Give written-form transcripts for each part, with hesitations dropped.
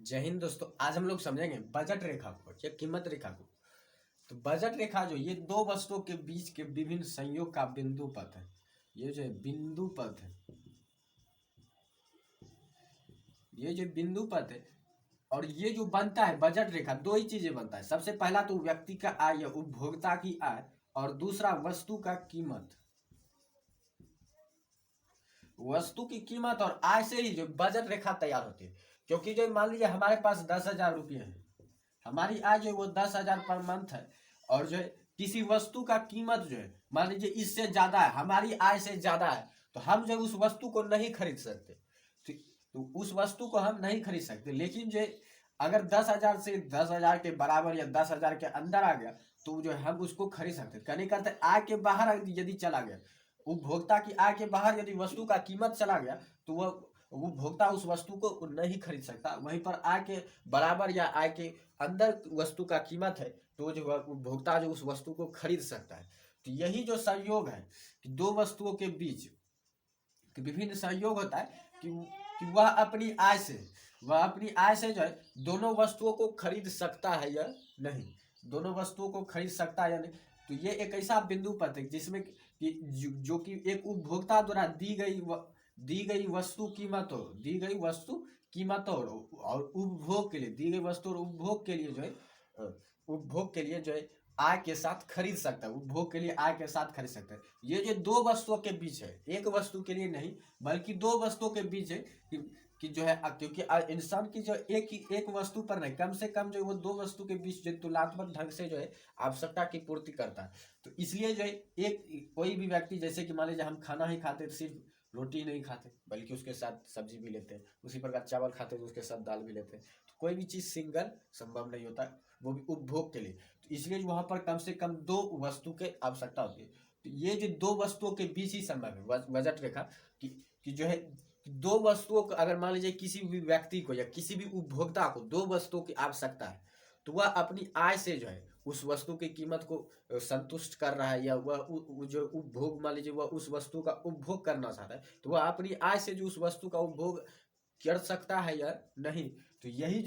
जय हिंद दोस्तों। आज हम लोग समझेंगे बजट रेखा को या कीमत रेखा को। तो बजट रेखा जो ये दो वस्तुओं के बीच के विभिन्न संयोग का बिंदु पथ है। ये जो बिंदु पथ है, ये जो बिंदु पथ है और ये जो बनता है बजट रेखा, दो ही चीजें बनता है। सबसे पहला तो व्यक्ति का आय या उपभोक्ता की आय, और दूसरा वस्तु का कीमत। वस्तु की कीमत और आय से ही जो बजट रेखा तैयार होती है। क्योंकि जो मान लीजिए हमारे पास 10,000 रुपये है, हमारी आय जो है वो 10,000 पर मंथ है, और जो है किसी वस्तु का कीमत जो है मान लीजिए इससे ज्यादा है, हमारी आय से ज्यादा है, तो हम जो उस वस्तु को नहीं खरीद सकते। तो उस वस्तु को हम नहीं खरीद सकते। लेकिन जो अगर 10,000 से 10,000 के बराबर या 10,000 के अंदर आ गया तो जो है हम उसको खरीद सकते। कहने करते आय के बाहर यदि चला गया, उपभोक्ता की आय के बाहर यदि वस्तु का कीमत चला गया तो वह उपभोक्ता उस वस्तु को नहीं खरीद सकता। वहीं पर आय के बराबर या आय के अंदर वस्तु का कीमत है तो जो उपभोक्ता जो उस वस्तु को खरीद सकता है। तो यही जो संयोग है कि दो वस्तुओं के बीच विभिन्न संयोग होता है कि वह अपनी आय से जो है दोनों वस्तुओं को खरीद सकता है या नहीं, दोनों वस्तुओं को खरीद सकता है या नहीं। तो ये एक ऐसा बिंदु पथ है जिसमें कि जो कि एक उपभोक्ता द्वारा दी गई वस्तु कीमत और उपभोग के लिए दी गई वस्तु और उपभोग के लिए जो है आय के साथ खरीद सकता है, उपभोग के लिए आय के साथ खरीद सकता है। ये जो दो वस्तुओं के बीच है, एक वस्तु के लिए नहीं बल्कि दो वस्तुओं के बीच है कि जो है, क्योंकि इंसान की जो एक वस्तु पर नहीं, कम से कम जो वो दो वस्तु के बीच जो तुलनात्मक ढंग से जो है आवश्यकता की पूर्ति करता है। तो इसलिए जो है एक कोई भी व्यक्ति, जैसे कि मान लीजिए हम खाना ही खाते तो सिर्फ रोटी नहीं खाते बल्कि उसके साथ सब्जी भी लेते हैं, उसी प्रकार चावल खाते तो उसके साथ दाल भी लेते हैं। तो कोई भी चीज़ सिंगल संभव नहीं होता, वो भी उपभोग के लिए। तो इसलिए वहां पर कम से कम दो वस्तु के आवश्यकता होती है। तो ये जो दो वस्तुओं के बीच ही संभव है बजट रेखा कि जो है दो वस्तुओं को, अगर मान लीजिए किसी भी व्यक्ति को या किसी भी उपभोक्ता को दो वस्तुओं की आवश्यकता है तो वह अपनी आय से जो है उस वस्तु की कीमत को संतुष्ट कर रहा है, या वह जो उपभोग, मान लीजिए वह उस वस्तु का उपभोग करना चाहता है तो वह अपनी आय से जो उस वस्तु का उपभोग कर सकता है या नहीं। तो यही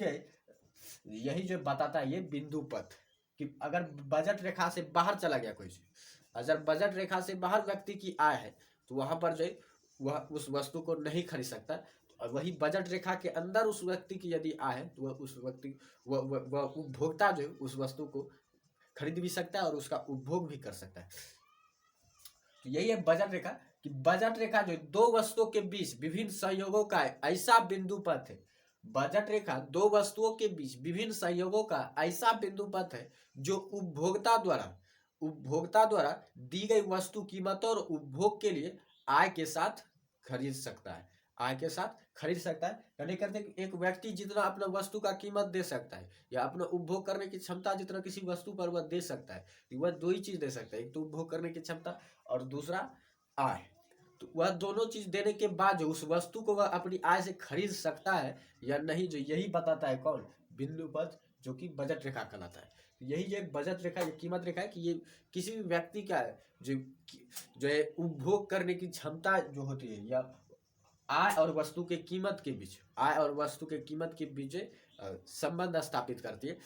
जो बताता है ये बिंदु पथ कि अगर बजट रेखा से बाहर चला गया कोई चीज, अगर बजट रेखा से बाहर व्यक्ति की आय है तो वहां पर जो है वह उस वस्तु को नहीं खरीद सकता। और वही बजट रेखा के अंदर उस व्यक्ति की यदि आय है तो वह उस व्यक्ति वह उपभोक्ता जो है उस वस्तु को खरीद भी सकता है और उसका उपभोग भी कर सकता है। तो यही है बजट रेखा कि बजट रेखा जो दो वस्तुओं के बीच विभिन्न संयोगों का ऐसा बिंदु पथ है। बजट रेखा दो वस्तुओं के बीच विभिन्न संयोगों का ऐसा बिंदु पथ है जो उपभोक्ता द्वारा दी गई वस्तु कीमतों और उपभोग के लिए आय के साथ खरीद सकता है, आय के साथ खरीद सकता है। कहने करते एक व्यक्ति जितना अपना वस्तु का कीमत दे सकता है या अपना उपभोग करने की क्षमता जितना किसी वस्तु पर वह दे सकता है, वह दो ही चीज दे सकता है, एक तो उपभोग करने की क्षमता और दूसरा आय। तो वह दोनों चीज देने के बाद जो उस वस्तु को वह अपनी आय से खरीद सकता है या नहीं, जो यही बताता है कौन, बिंदु पथ, जो कि बजट रेखा कहलाता है। तो यही एक बजट रेखा, ये कीमत रेखा है कि ये किसी भी व्यक्ति का जो है उपभोग करने की क्षमता जो होती है, या आय और वस्तु के कीमत के बीच, आय और वस्तु के कीमत के बीच संबंध स्थापित करती है।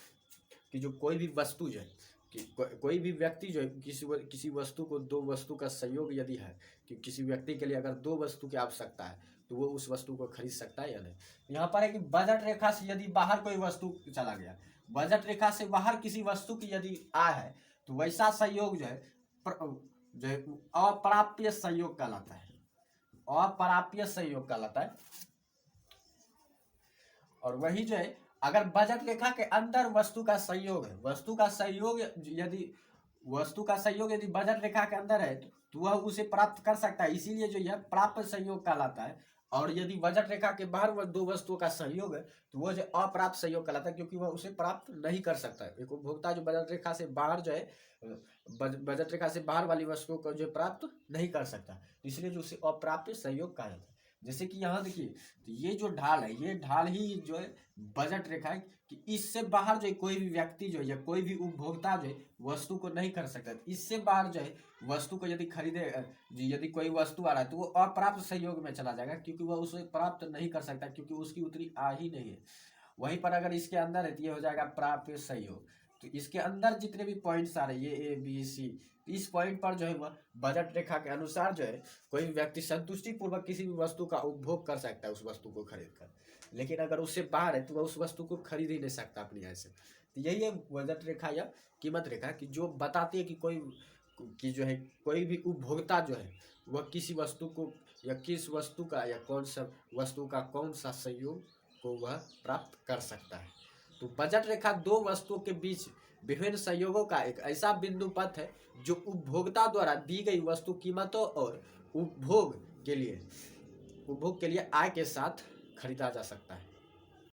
कि जो कोई भी वस्तु जो है कि कोई भी व्यक्ति जो है किसी वस्तु को, दो वस्तु का संयोग यदि है कि किसी व्यक्ति के लिए अगर दो वस्तु की आवश्यकता है तो वो उस वस्तु को खरीद सकता है या नहीं। यहाँ पर है कि बजट रेखा से यदि बाहर कोई वस्तु चला गया, बजट रेखा से बाहर किसी वस्तु की यदि आय है तो वैसा संयोग जो है अप्राप्य संयोग कहलाता है, अप्राप्य संयोग कहलाता है। और वही जो है अगर बजट रेखा के अंदर वस्तु का संयोग है, वस्तु का संयोग यदि बजट रेखा के अंदर है तो वह उसे प्राप्त कर सकता है, इसीलिए जो यह प्राप्त संयोग कहलाता है। और यदि बजट रेखा के बाहर वह दो वस्तुओं का संयोग है तो वह जो अप्राप्त संयोग कहलाता है, क्योंकि वह उसे प्राप्त नहीं कर सकता है। एक उपभोक्ता जो बजट रेखा से बाहर जो है, बजट रेखा से बाहर वाली वस्तुओं को जो प्राप्त नहीं कर सकता, इसलिए जो उसे अप्राप्य संयोग कहा जाता है। जैसे कि यहाँ देखिए, तो ये जो ढाल है, ये ढाल ही जो है बजट रेखा है कि इससे बाहर जो है कोई भी व्यक्ति जो है या कोई भी उपभोक्ता जो है वस्तु को नहीं कर सकता। इससे बाहर जो है वस्तु को यदि खरीदे, यदि कोई वस्तु आ रहा है तो वो अप्राप्त संयोग में चला जाएगा, क्योंकि वह उसे प्राप्त नहीं कर सकता, क्योंकि उसकी उतनी आ ही नहीं है। वहीं पर अगर इसके अंदर है तो ये हो जाएगा प्राप्य सहयोग। तो इसके अंदर जितने भी पॉइंट्स आ रहे हैं ये A B C, इस पॉइंट पर जो है वह बजट रेखा के अनुसार जो है कोई व्यक्ति संतुष्टि पूर्वक किसी भी वस्तु का उपभोग कर सकता है उस वस्तु को खरीद कर। लेकिन अगर उससे बाहर है तो वह उस वस्तु को खरीद ही नहीं सकता अपनी आय से। तो यही है बजट रेखा या कीमत रेखा कि जो बताती है कि जो है कोई भी उपभोक्ता जो है वह किसी वस्तु को या किस वस्तु का या कौन सा वस्तु का कौन सा सहयोग को वह प्राप्त कर सकता है। तो बजट रेखा दो वस्तुओं के बीच विभिन्न सहयोगों का एक ऐसा बिंदु पथ है जो उपभोक्ता द्वारा दी गई वस्तु कीमतों और उपभोग के लिए आय के साथ खरीदा जा सकता है।